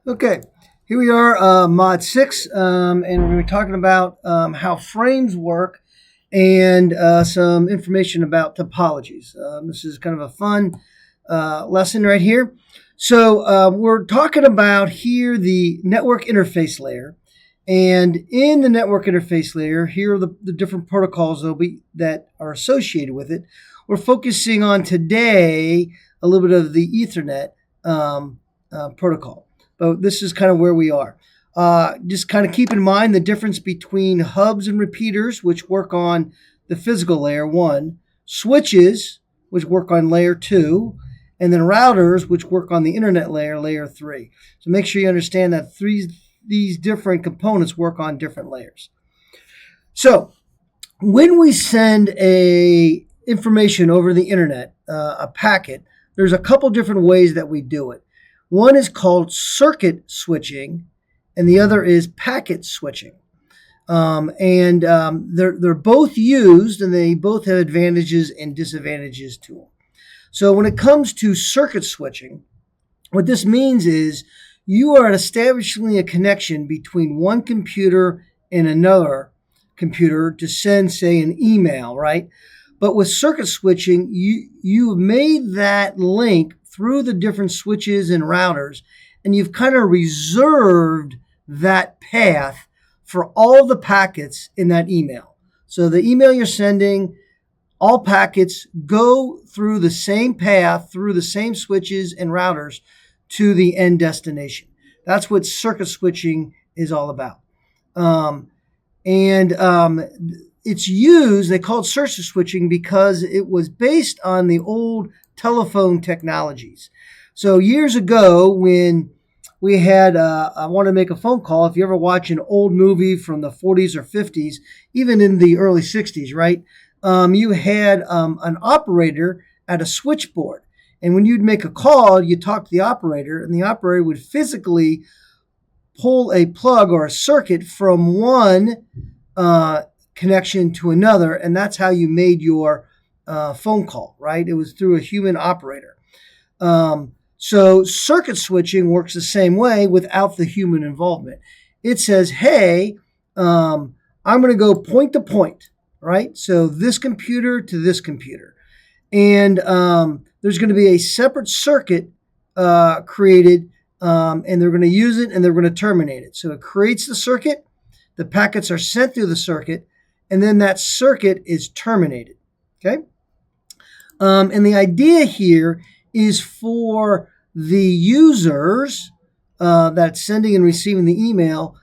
Okay, here we are, Mod 6, and we're going to be talking about how frames work and some information about topologies. This is kind of a fun lesson right here. So we're talking about here the network interface layer. And in the network interface layer, here are the different protocols that are associated with it. We're focusing on today a little bit of the Ethernet protocol. But this is kind of where we are. Just kind of keep in mind the difference between hubs and repeaters, which work on the physical layer 1, switches, which work on layer 2, and then routers, which work on the internet layer, layer 3. So make sure you understand that these different components work on different layers. So when we send a information over the internet, a packet, there's a couple different ways that we do it. One is called circuit switching, and the other is packet switching. They're both used, and they both have advantages and disadvantages to them. So when it comes to circuit switching, what this means is you are establishing a connection between one computer and another computer to send, say, an email, right? But with circuit switching, you've made that link through the different switches and routers, and you've kind of reserved that path for all the packets in that email. So the email you're sending, all packets go through the same path, through the same switches and routers to the end destination. That's what circuit switching is all about. It's used, they call it circuit switching because it was based on the old telephone technologies. So years ago, when we had, I want to make a phone call, if you ever watch an old movie from the 40s or 50s, even in the early 60s, right? You had an operator at a switchboard. And when you'd make a call, you talk to the operator, and the operator would physically pull a plug or a circuit from one connection to another, and that's how you made your phone call, right? It was through a human operator. So circuit switching works the same way without the human involvement. It says, hey, I'm going to go point to point, right? So this computer to this computer. And there's going to be a separate circuit created, and they're going to use it and they're going to terminate it. So it creates the circuit, the packets are sent through the circuit, and then that circuit is terminated, okay? And the idea here is for the users that's sending and receiving the email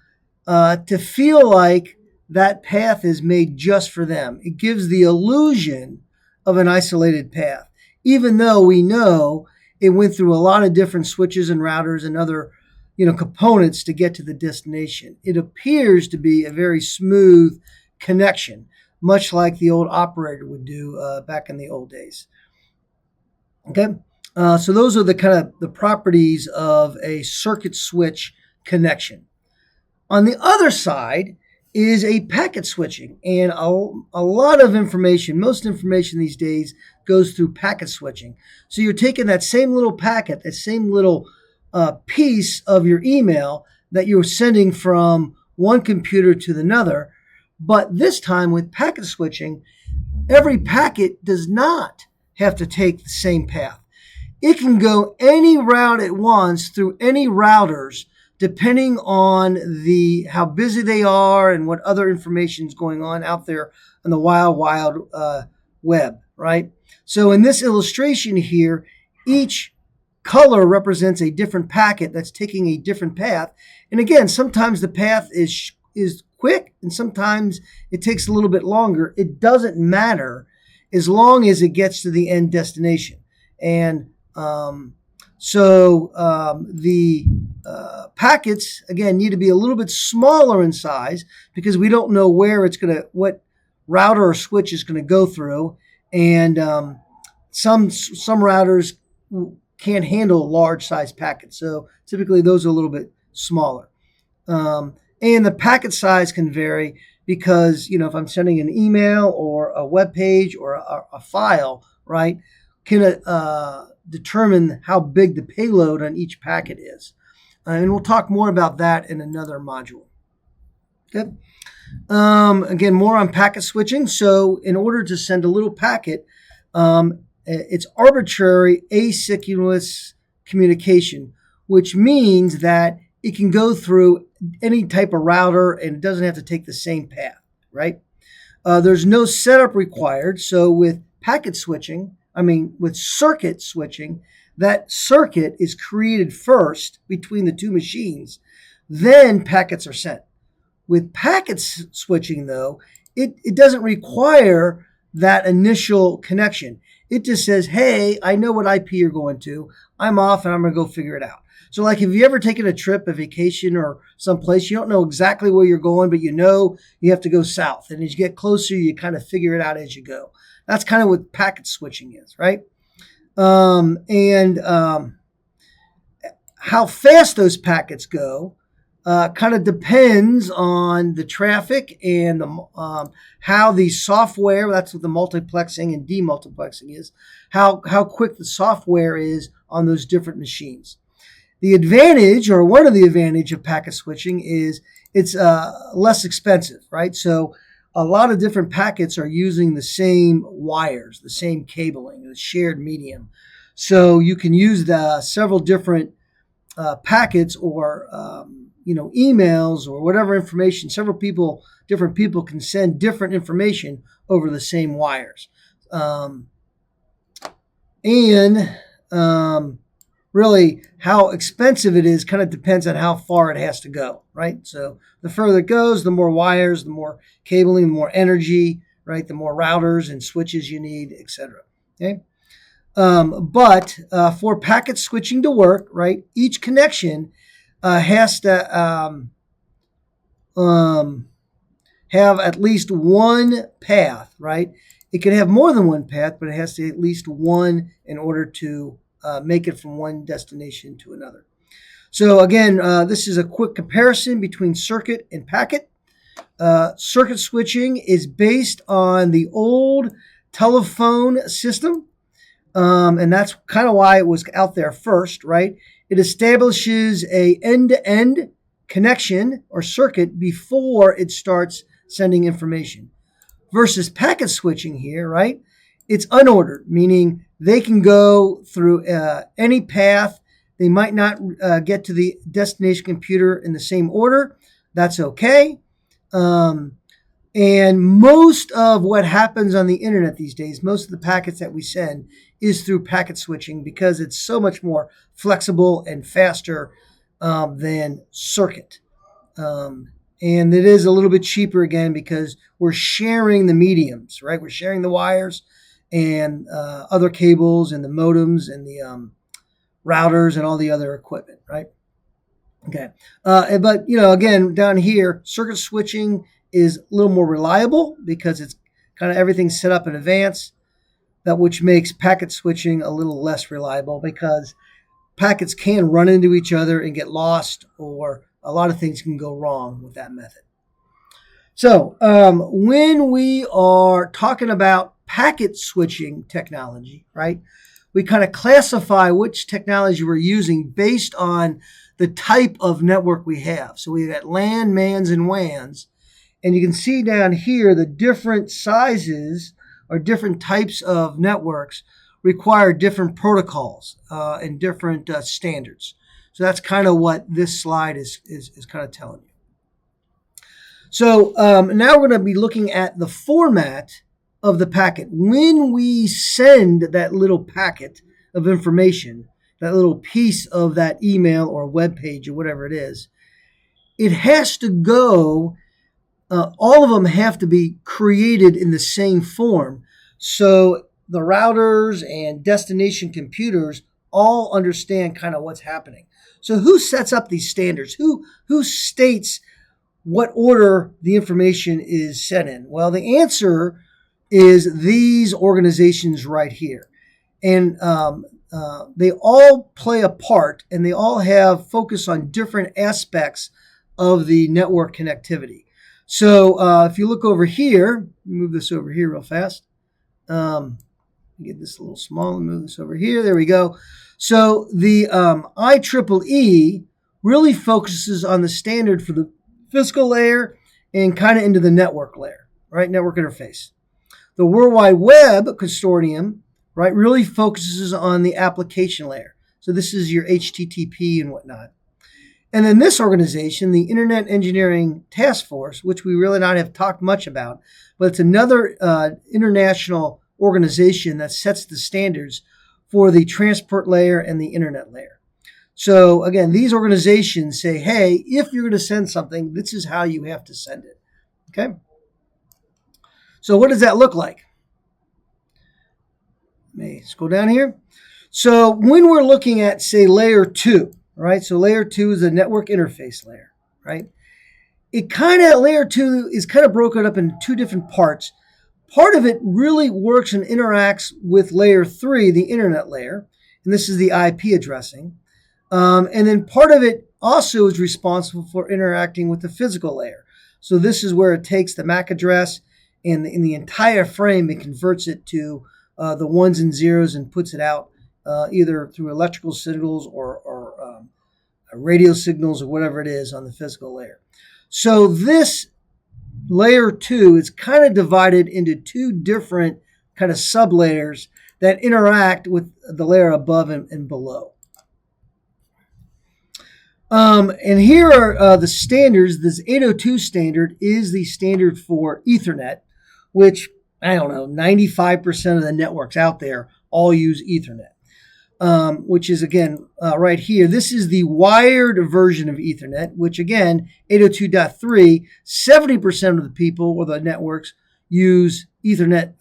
to feel like that path is made just for them. It gives the illusion of an isolated path, even though we know it went through a lot of different switches and routers and other components to get to the destination. It appears to be a very smooth connection, much like the old operator would do back in the old days. Okay, so those are the kind of the properties of a circuit switch connection. On the other side is a packet switching, and a lot of information, most information these days goes through packet switching. So you're taking that same little packet, that same little piece of your email that you're sending from one computer to another, but this time with packet switching, every packet does not have to take the same path. It can go any route it wants through any routers, depending on how busy they are and what other information is going on out there on the wild web, right? So in this illustration here, each color represents a different packet that's taking a different path. And again, sometimes the path is quick and sometimes it takes a little bit longer. It doesn't matter as long as it gets to the end destination. And the packets, again, need to be a little bit smaller in size because we don't know what router or switch is going to go through. And some routers can't handle large size packets. So typically those are a little bit smaller. And the packet size can vary because, if I'm sending an email or a web page or a file, right, can determine how big the payload on each packet is. And we'll talk more about that in another module. Okay. Again, more on packet switching. So in order to send a little packet, it's arbitrary asynchronous communication, which means that it can go through any type of router and it doesn't have to take the same path, right? There's no setup required. So with with circuit switching, that circuit is created first between the two machines. Then packets are sent. With packet switching, though, it doesn't require that initial connection. It just says, hey, I know what IP you're going to. I'm off and I'm going to go figure it out. So like, have you ever taken a trip, a vacation or someplace, you don't know exactly where you're going, but you know you have to go south. And as you get closer, you kind of figure it out as you go. That's kind of what packet switching is, right? How fast those packets go kind of depends on the traffic and how the software, that's what the multiplexing and demultiplexing is, how quick the software is on those different machines. The advantage, or one of the advantage of packet switching is it's less expensive, right? So a lot of different packets are using the same wires, the same cabling, the shared medium. So you can use the several different packets or emails or whatever information. Different people can send different information over the same wires. Really, how expensive it is kind of depends on how far it has to go, right? So the further it goes, the more wires, the more cabling, the more energy, right? The more routers and switches you need, etc. Okay. But for packet switching to work, right, each connection has to have at least one path, right? It can have more than one path, but it has to at least one in order to make it from one destination to another. So again, this is a quick comparison between circuit and packet. Circuit switching is based on the old telephone system. And that's kind of why it was out there first, right? It establishes a end-to-end connection or circuit before it starts sending information. Versus packet switching here, right? It's unordered, meaning they can go through any path. They might not get to the destination computer in the same order. That's okay. And most of what happens on the internet these days, most of the packets that we send is through packet switching because it's so much more flexible and faster than circuit. And it is a little bit cheaper again because we're sharing the mediums, right? We're sharing the wires and other cables and the modems and the routers and all the other equipment, right? Okay. But, again, down here, circuit switching is a little more reliable because it's kind of everything set up in advance, which makes packet switching a little less reliable because packets can run into each other and get lost, or a lot of things can go wrong with that method. So when we are talking about packet switching technology, right, we kind of classify which technology we're using based on the type of network we have. So we've got LAN, MANs, and WANs. And you can see down here the different sizes or different types of networks require different protocols and different standards. So that's kind of what this slide is kind of telling you. So now we're going to be looking at the format of the packet. When we send that little packet of information, that little piece of that email or web page or whatever it is, it has to go, all of them have to be created in the same form. So the routers and destination computers all understand kind of what's happening. So who sets up these standards? Who states what order the information is sent in? Well, the answer is these organizations right here. And they all play a part, and they all have focus on different aspects of the network connectivity. So if you look over here, move this over here real fast. Get this a little small and move this over here. There we go. So the IEEE really focuses on the standard for the physical layer and kind of into the network layer, right? Network interface. The World Wide Web Consortium, right, really focuses on the application layer. So this is your HTTP and whatnot. And then this organization, the Internet Engineering Task Force, which we really not have talked much about, but it's another international organization that sets the standards for the transport layer and the internet layer. So again, these organizations say, hey, if you're going to send something, this is how you have to send it. Okay? So what does that look like? Let's go down here. So when we're looking at, say, layer 2, right? So layer 2 is a network interface layer, right? Layer 2 is kind of broken up into two different parts. Part of it really works and interacts with layer 3, the internet layer, and this is the IP addressing. And then part of it also is responsible for interacting with the physical layer. So this is where it takes the MAC address and in the entire frame and converts it to the ones and zeros and puts it out either through electrical signals or radio signals or whatever it is on the physical layer. So this layer 2 is kind of divided into two different kind of sublayers that interact with the layer above and below. And here are the standards. This 802 standard is the standard for Ethernet, which, I don't know, 95% of the networks out there all use Ethernet, which is, again, right here. This is the wired version of Ethernet, which, again, 802.3, 70% of the people or the networks use Ethernet,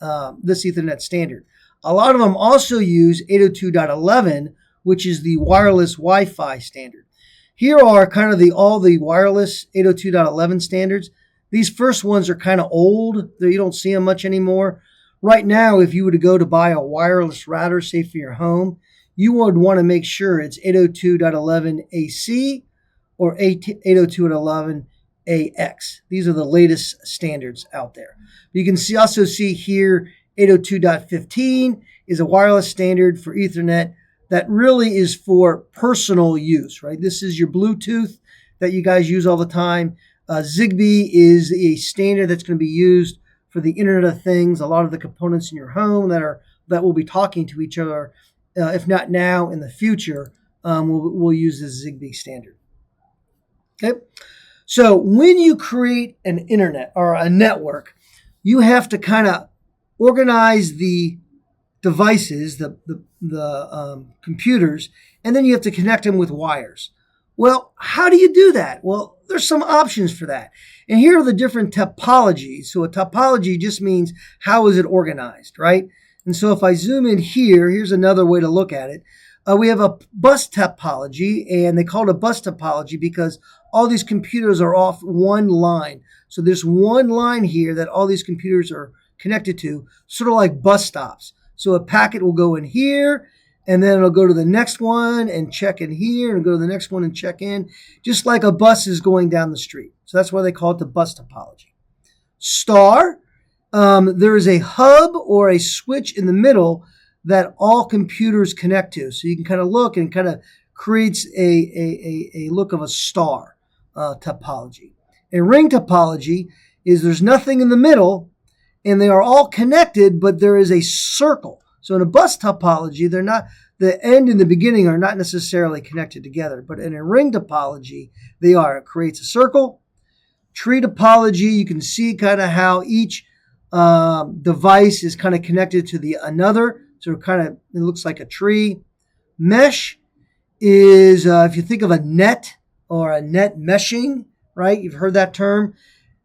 this Ethernet standard. A lot of them also use 802.11, which is the wireless Wi-Fi standard. Here are kind of all the wireless 802.11 standards. These first ones are kind of old. You don't see them much anymore. Right now, if you were to go to buy a wireless router, say for your home, you would want to make sure it's 802.11 AC or 802.11 AX. These are the latest standards out there. You can also see here 802.15 is a wireless standard for Ethernet that really is for personal use, right? This is your Bluetooth that you guys use all the time. Zigbee is a standard that's going to be used for the Internet of Things. A lot of the components in your home that will be talking to each other, if not now, in the future, we'll use this Zigbee standard. Okay, so when you create an internet or a network, you have to kind of organize the devices, the computers, and then you have to connect them with wires. Well, how do you do that? Well, there's some options for that. And here are the different topologies. So a topology just means how is it organized, right? And so if I zoom in here, here's another way to look at it. We have a bus topology, and they call it a bus topology because all these computers are off one line. So there's one line here that all these computers are connected to, sort of like bus stops. So a packet will go in here, and then it'll go to the next one and check in here, and go to the next one and check in, just like a bus is going down the street. So that's why they call it the bus topology. Star, there is a hub or a switch in the middle that all computers connect to. So you can kind of look, and kind of creates a look of a star topology. A ring topology is there's nothing in the middle, and they are all connected, but there is a circle. So in a bus topology, they're not, the end and the beginning are not necessarily connected together, but in a ring topology, they are. It creates a circle. Tree topology, you can see kind of how each device is kind of connected to another. So it looks like a tree. Mesh is, if you think of a net or a net meshing, right? You've heard that term.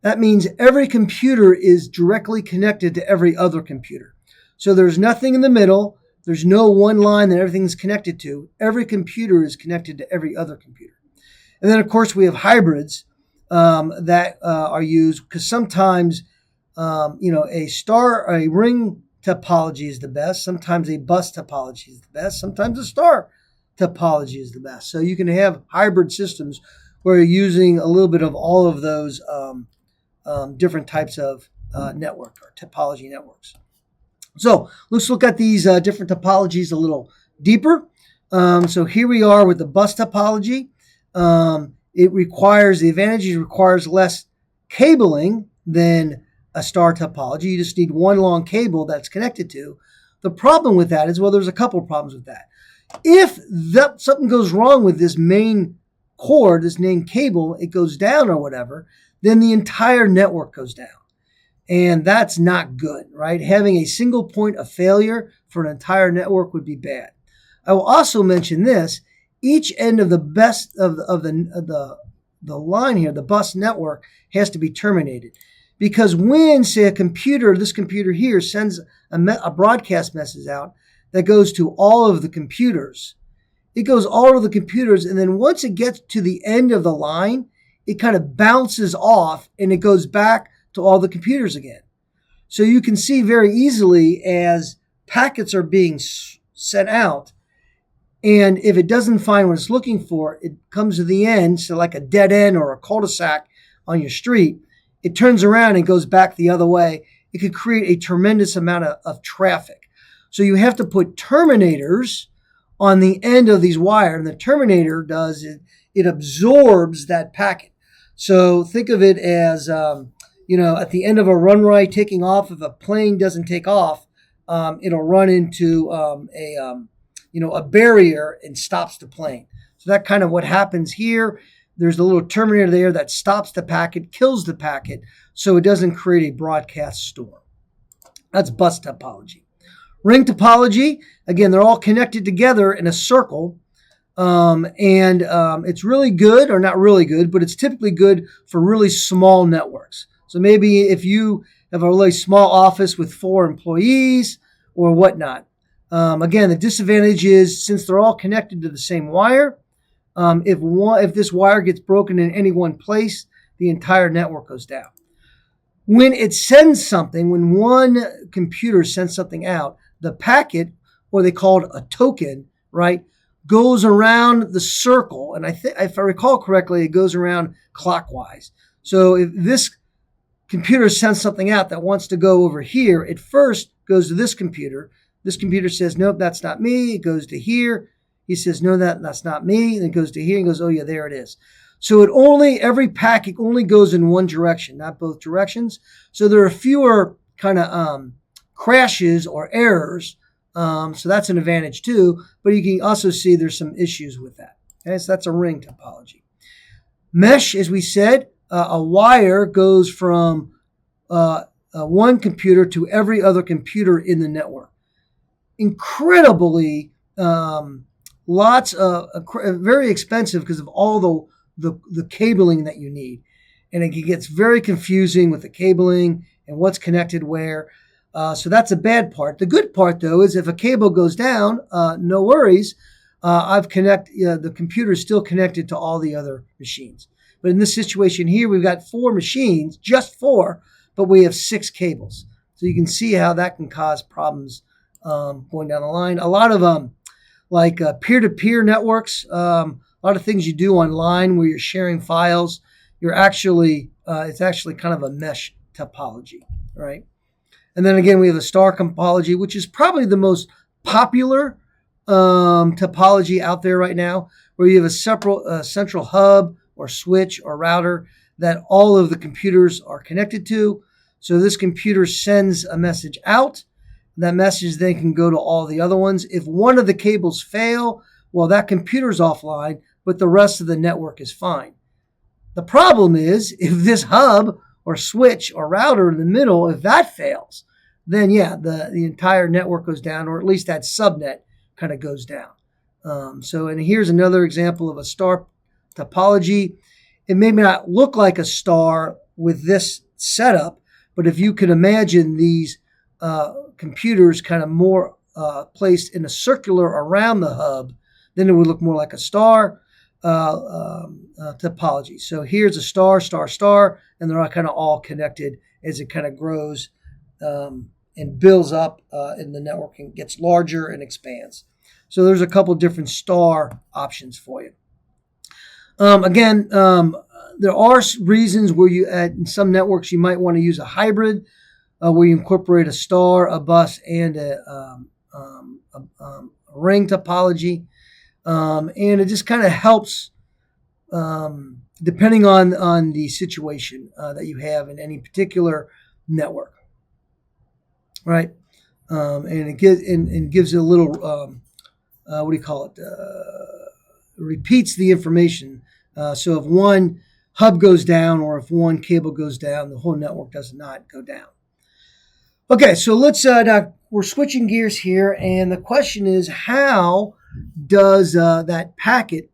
That means every computer is directly connected to every other computer. So there's nothing in the middle. There's no one line that everything's connected to. Every computer is connected to every other computer. And then, of course, we have hybrids that are used because sometimes, a ring topology is the best. Sometimes a bus topology is the best. Sometimes a star topology is the best. So you can have hybrid systems where you're using a little bit of all of those different types of network or topology networks. So let's look at these different topologies a little deeper. So here we are with the bus topology. The advantage requires less cabling than a star topology. You just need one long cable that's connected to. The problem with that is, well, there's a couple of problems with that. If something goes wrong with this main cord, this main cable, it goes down or whatever, then the entire network goes down. And that's not good, right? Having a single point of failure for an entire network would be bad. I will also mention this: each end of the line here, the bus network, has to be terminated, because when, say, this computer here sends a broadcast message out that goes to all of the computers, it goes all over the computers, and then once it gets to the end of the line, it kind of bounces off and it goes back to all the computers again. So you can see very easily as packets are being sent out, and if it doesn't find what it's looking for, it comes to the end, so like a dead end or a cul-de-sac on your street, it turns around and goes back the other way. It could create a tremendous amount of traffic. So you have to put terminators on the end of these wires, and the terminator does it absorbs that packet. So think of it as, at the end of a runway taking off, if a plane doesn't take off, it'll run into a barrier and stops the plane. So that kind of what happens here. There's a little terminator there that stops the packet, kills the packet, so it doesn't create a broadcast storm. That's bus topology. Ring topology, again, they're all connected together in a circle. It's really good, or not really good, but it's typically good for really small networks. So maybe if you have a really small office with 4 employees or whatnot. Again, the disadvantage is, since they're all connected to the same wire, if this wire gets broken in any one place, the entire network goes down. When it sends something, when one computer sends something out, the packet, or they call it a token, right, goes around the circle. And if I recall correctly, it goes around clockwise. So if this computer sends something out that wants to go over here, it first goes to this computer. This computer says, nope, that's not me. It goes to here. He says, no, that's not me. And it goes to here and goes, oh yeah, there it is. So every packet only goes in one direction, not both directions. So there are fewer kind of crashes or errors. So that's an advantage too. But you can also see there's some issues with that. Okay, so that's a ring topology. Mesh, as we said, a wire goes from one computer to every other computer in the network. Incredibly, very expensive because of all the cabling that you need. And it gets very confusing with the cabling and what's connected where. So that's a bad part. The good part, though, is if a cable goes down, no worries. The computer is still connected to all the other machines. But in this situation here, we've got 4 machines, just 4, but we have 6 cables. So you can see how that can cause problems going down the line. A lot of like peer-to-peer networks, a lot of things you do online where you're sharing files, it's actually kind of a mesh topology, right? And then again, we have the star topology, which is probably the most popular topology out there right now, where you have a central hub or switch or router that all of the computers are connected to. So this computer sends a message out. That message then can go to all the other ones. If one of the cables fail, well, that computer's offline, but the rest of the network is fine. The problem is, if this hub or switch or router in the middle, if that fails, then yeah, the entire network goes down, or at least that subnet kind of goes down. And here's another example of a star topology. It may not look like a star with this setup, but if you can imagine these computers kind of more placed in a circular around the hub, then it would look more like a star topology. So here's a star, star, star, and they're all kind of all connected as it kind of grows and builds up in the network and gets larger and expands. So there's a couple different star options for you. There are reasons where in some networks you might want to use a hybrid where you incorporate a star, a bus, and a ring topology. And it just kind of helps depending on the situation that you have in any particular network, right? And it gives it a little, what do you call it? Repeats the information. So if one hub goes down or if one cable goes down, the whole network does not go down. Okay, so let's now we're switching gears here, and the question is, how does that packet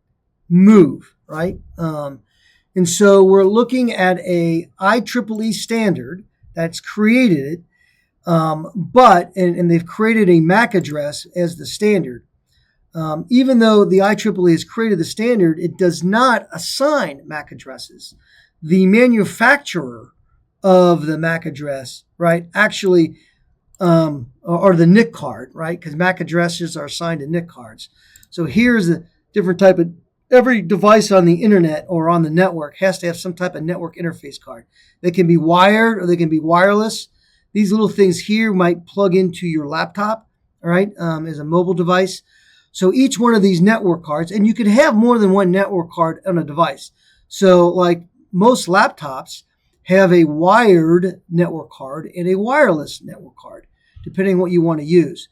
move, right? And so we're looking at a IEEE standard that's created it, but they've created a MAC address as the standard. Even though the IEEE has created the standard, it does not assign MAC addresses. The manufacturer of the MAC address, right, actually, or the NIC card, right, because MAC addresses are assigned to NIC cards. So here's a different type of, every device on the internet or on the network has to have some type of network interface card. They can be wired or they can be wireless. These little things here might plug into your laptop, all right, as a mobile device. So each one of these network cards, and you could have more than one network card on a device. So like most laptops have a wired network card and a wireless network card, depending on what you want to use.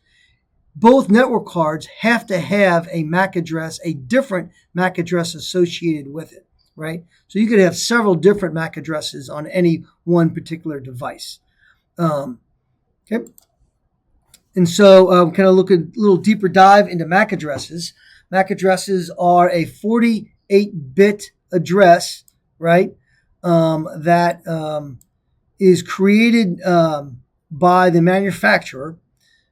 Both network cards have to have a MAC address, a different MAC address associated with it, right? So you could have several different MAC addresses on any one particular device. Okay. And so kind of look at a little deeper dive into MAC addresses. MAC addresses are a 48-bit address, right, that is created by the manufacturer.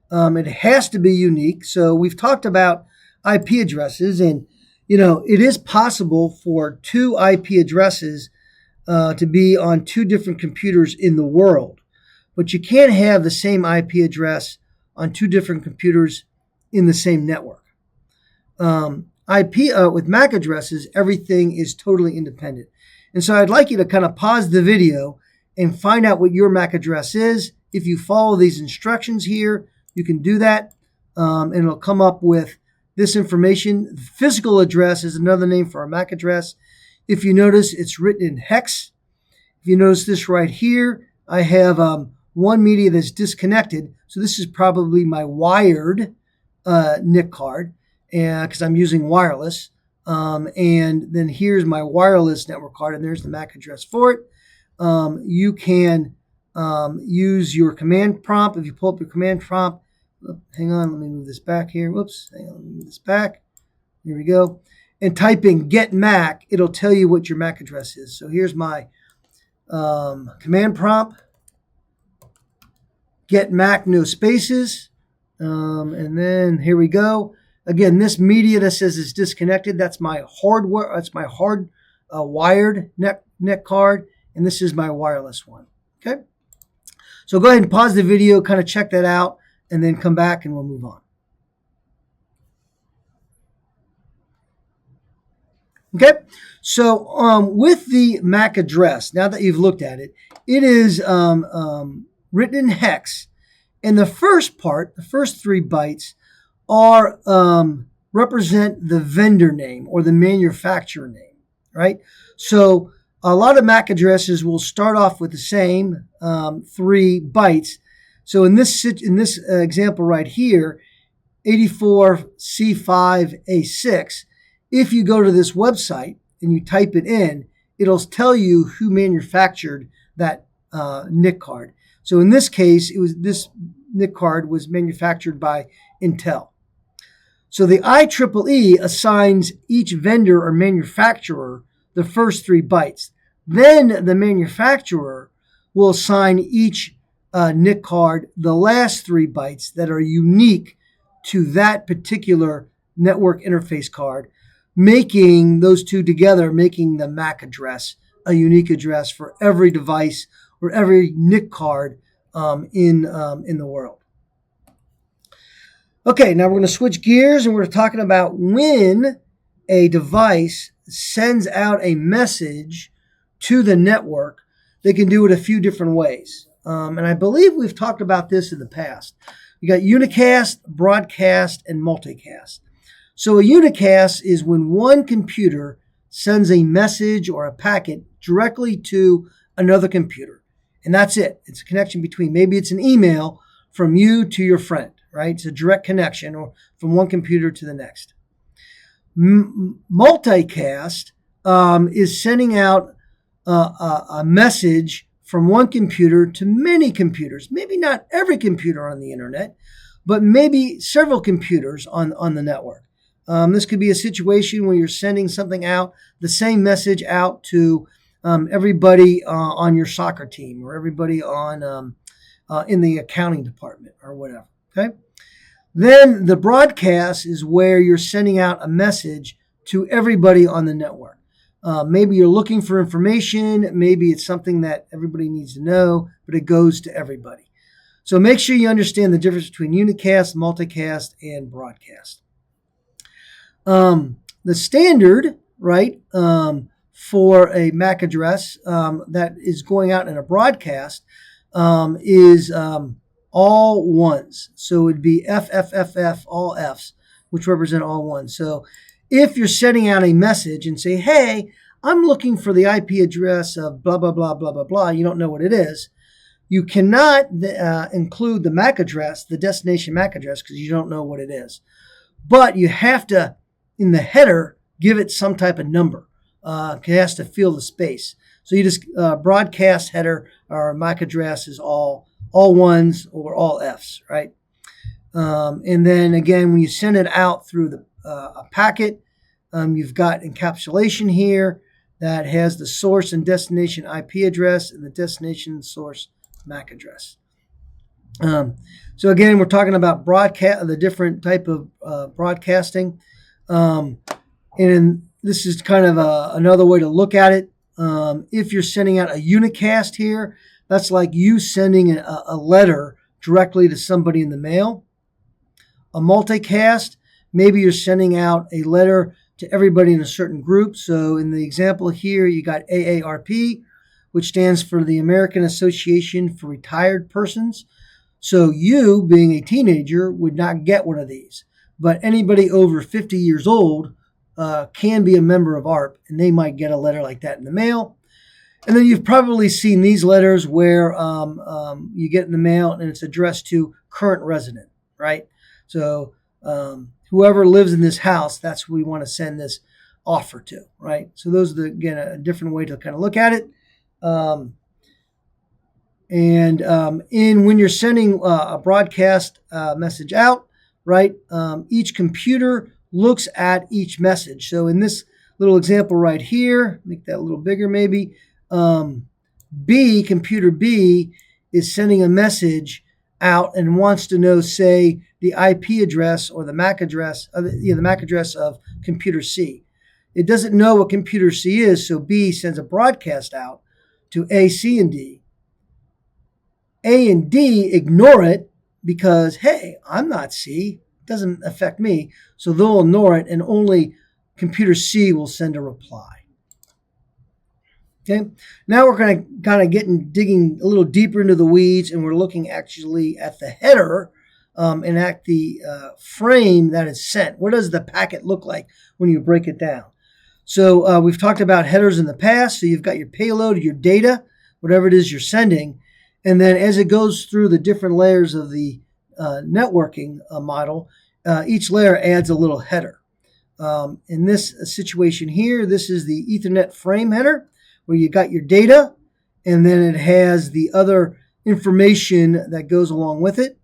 It has to be unique. So we've talked about IP addresses, and it is possible for two IP addresses to be on two different computers in the world, but you can't have the same IP address on two different computers in the same network. With MAC addresses, everything is totally independent. And so I'd like you to kind of pause the video and find out what your MAC address is. If you follow these instructions here, you can do that, and it'll come up with this information. Physical address is another name for a MAC address. If you notice, it's written in hex. If you notice this right here, I have one media that's disconnected. So this is probably my wired NIC card, because I'm using wireless. And then here's my wireless network card, and there's the MAC address for it. You can use your command prompt. If you pull up your command prompt, hang on, let me move this back here. Whoops, hang on, let me move this back. Here we go. And type in get MAC. It'll tell you what your MAC address is. So here's my command prompt. Get MAC, no spaces. And then here we go. Again, this media that says it's disconnected, that's my hardware. That's my wired NIC card, and this is my wireless one. Okay. So go ahead and pause the video, kind of check that out, and then come back and we'll move on. Okay. So with the MAC address, now that you've looked at it, it is written in hex, and the first part, the first 3 bytes, are represent the vendor name or the manufacturer name, right? So a lot of MAC addresses will start off with the same 3 bytes. So in this example right here, 84C5A6, if you go to this website and you type it in, it'll tell you who manufactured that NIC card. So in this case, this NIC card was manufactured by Intel. So the IEEE assigns each vendor or manufacturer the first 3 bytes. Then the manufacturer will assign each NIC card the last 3 bytes that are unique to that particular network interface card, making those two together, making the MAC address a unique address for every device or every NIC card in the world. Okay, now we're going to switch gears and we're talking about when a device sends out a message to the network. They can do it a few different ways. And I believe we've talked about this in the past. You got Unicast, broadcast, and multicast. So a unicast is when one computer sends a message or a packet directly to another computer. And that's it. It's a connection between, maybe it's an email from you to your friend, right? It's a direct connection, or from one computer to the next. Multicast is sending out a message from one computer to many computers. Maybe not every computer on the internet, but maybe several computers on the network. This could be a situation where you're sending something out, the same message out to everybody on your soccer team, or everybody on in the accounting department, or whatever. Okay. Then the broadcast is where you're sending out a message to everybody on the network. Maybe you're looking for information. Maybe it's something that everybody needs to know, but it goes to everybody. So make sure you understand the difference between unicast, multicast, and broadcast. The standard, right, for a MAC address that is going out in a broadcast is all ones. So it'd be FFFF, all Fs, which represent all ones. So if you're sending out a message and say, hey, I'm looking for the IP address of blah, blah, blah, blah, blah, blah, you don't know what it is, you cannot include the MAC address, the destination MAC address, because you don't know what it is. But you have to, in the header, give it some type of number. It has to fill the space. So you just broadcast header or MAC address is all ones or all Fs, right? And then again, when you send it out through a packet, you've got encapsulation here that has the source and destination IP address and the destination source MAC address. So again, we're talking about the different type of broadcasting. And this is kind of another way to look at it. If you're sending out a unicast here, that's like you sending a letter directly to somebody in the mail. A multicast, maybe you're sending out a letter to everybody in a certain group. So in the example here, you got AARP, which stands for the American Association for Retired Persons. So you, being a teenager, would not get one of these. But anybody over 50 years old can be a member of ARP, and they might get a letter like that in the mail. And then you've probably seen these letters where you get in the mail and it's addressed to current resident, right? So whoever lives in this house, that's who we want to send this offer to, right? So those are, again, a different way to kind of look at it. When you're sending a broadcast message out, right, each computer looks at each message. So in this little example right here, make that a little bigger maybe, computer B is sending a message out and wants to know, say, the IP address or the MAC address, the MAC address of computer C. It doesn't know what computer C is, so B sends a broadcast out to A, C, and D. A and D ignore it because, hey, I'm not C. It doesn't affect me. So they'll ignore it, and only computer C will send a reply. Okay. Now we're going to kind of digging a little deeper into the weeds, and we're looking actually at the header and at the frame that is sent. What does the packet look like when you break it down? So we've talked about headers in the past. So you've got your payload, your data, whatever it is you're sending. And then as it goes through the different layers of the networking model, each layer adds a little header. In this situation here, this is the Ethernet frame header, where you got your data, and then it has the other information that goes along with it.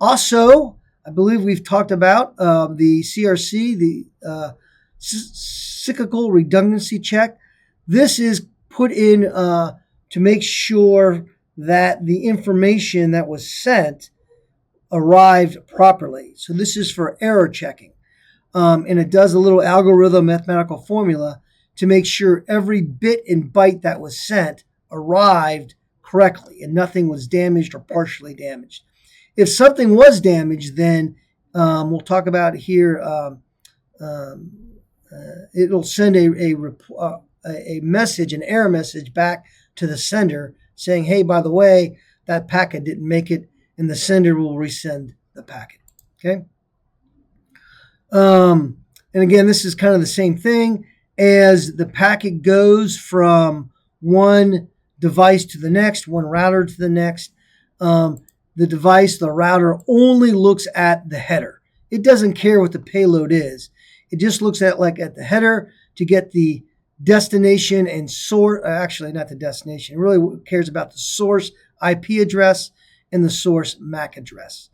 Also, I believe we've talked about the CRC, the cyclical redundancy check. This is put in to make sure that the information that was sent arrived properly. So this is for error checking. And it does a little algorithm mathematical formula to make sure every bit and byte that was sent arrived correctly and nothing was damaged or partially damaged. If something was damaged, then we'll talk about it here. It'll send a message, an error message back to the sender saying, hey, by the way, that packet didn't make it, and the sender will resend the packet. Okay. And again, this is kind of the same thing. as the packet goes from one device to the next, one router to the next, the router only looks at the header. It doesn't care what the payload is. It just looks at the header to get the destination and source. Actually, not the destination. It really cares about the source IP address and the source MAC address.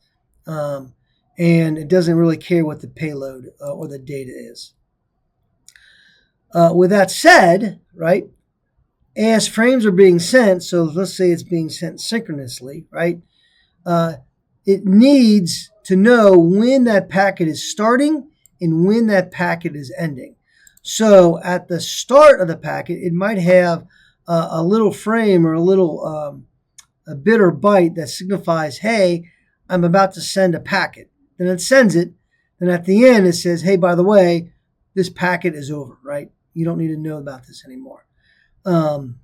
And it doesn't really care what the payload or the data is. With that said, right, as frames are being sent, so let's say it's being sent synchronously, right, it needs to know when that packet is starting and when that packet is ending. So at the start of the packet, it might have a little frame or a little a bit or byte that signifies, hey, I'm about to send a packet. Then it sends it. Then at the end, it says, hey, by the way, this packet is over, right? You don't need to know about this anymore. And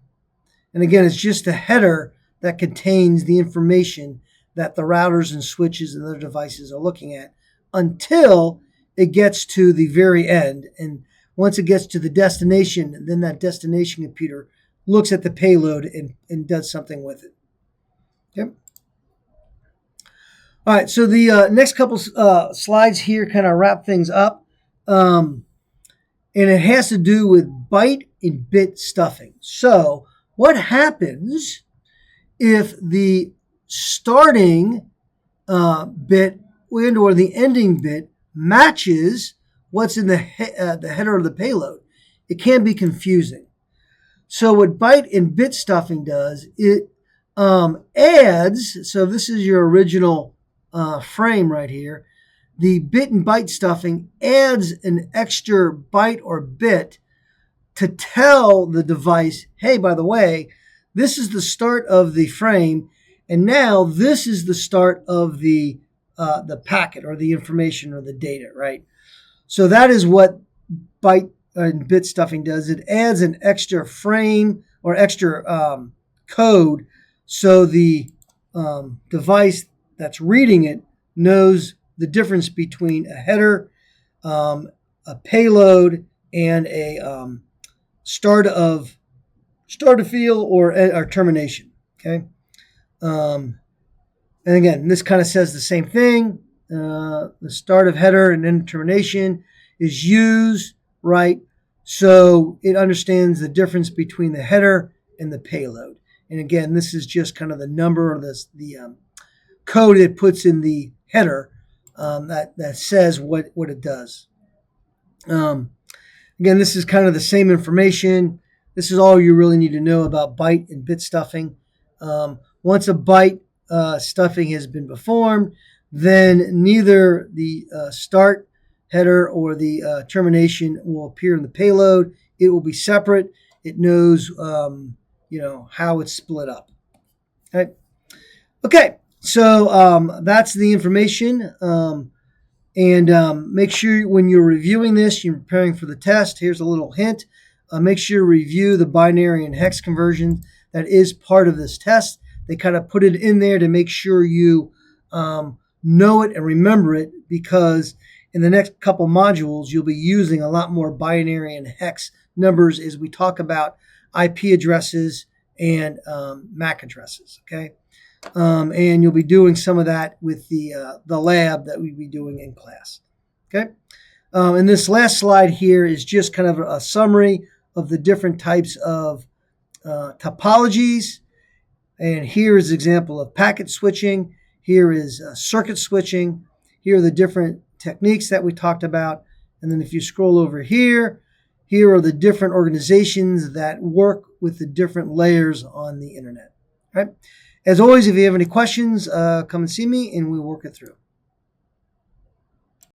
again, it's just a header that contains the information that the routers and switches and other devices are looking at until it gets to the very end. And once it gets to the destination, then that destination computer looks at the payload and does something with it. Okay. All right, so the next couple slides here kind of wrap things up. And it has to do with byte and bit stuffing. So what happens if the starting bit and or the ending bit matches what's in the header of the payload? It can be confusing. So what byte and bit stuffing does, it adds, so this is your original frame right here, the bit and byte stuffing adds an extra byte or bit to tell the device, hey, by the way, this is the start of the frame, and now this is the start of the packet or the information or the data, right? So that is what byte and bit stuffing does. It adds an extra frame or extra code so the device that's reading it knows the difference between a header, a payload, and a start of field or termination. Okay, and again, this kind of says the same thing. The start of header and end termination is used, right? So it understands the difference between the header and the payload. And again, this is just kind of the number or the code it puts in the header that says what it does. Again, this is kind of the same information. This is all you really need to know about byte and bit stuffing. Once a byte stuffing has been performed, then neither the start header or the termination will appear in the payload. It will be separate. It knows, how it's split up. Okay. So that's the information. And make sure when you're reviewing this, you're preparing for the test. Here's a little hint. Make sure to review the binary and hex conversion that is part of this test. They kind of put it in there to make sure you know it and remember it, because in the next couple modules, you'll be using a lot more binary and hex numbers as we talk about IP addresses and MAC addresses, okay? And you'll be doing some of that with the lab that we'll be doing in class, okay? And this last slide here is just kind of a summary of the different types of topologies. And here is an example of packet switching. Here is circuit switching. Here are the different techniques that we talked about. And then if you scroll over here, here are the different organizations that work with the different layers on the internet. All right. As always, if you have any questions, come and see me and we'll work it through.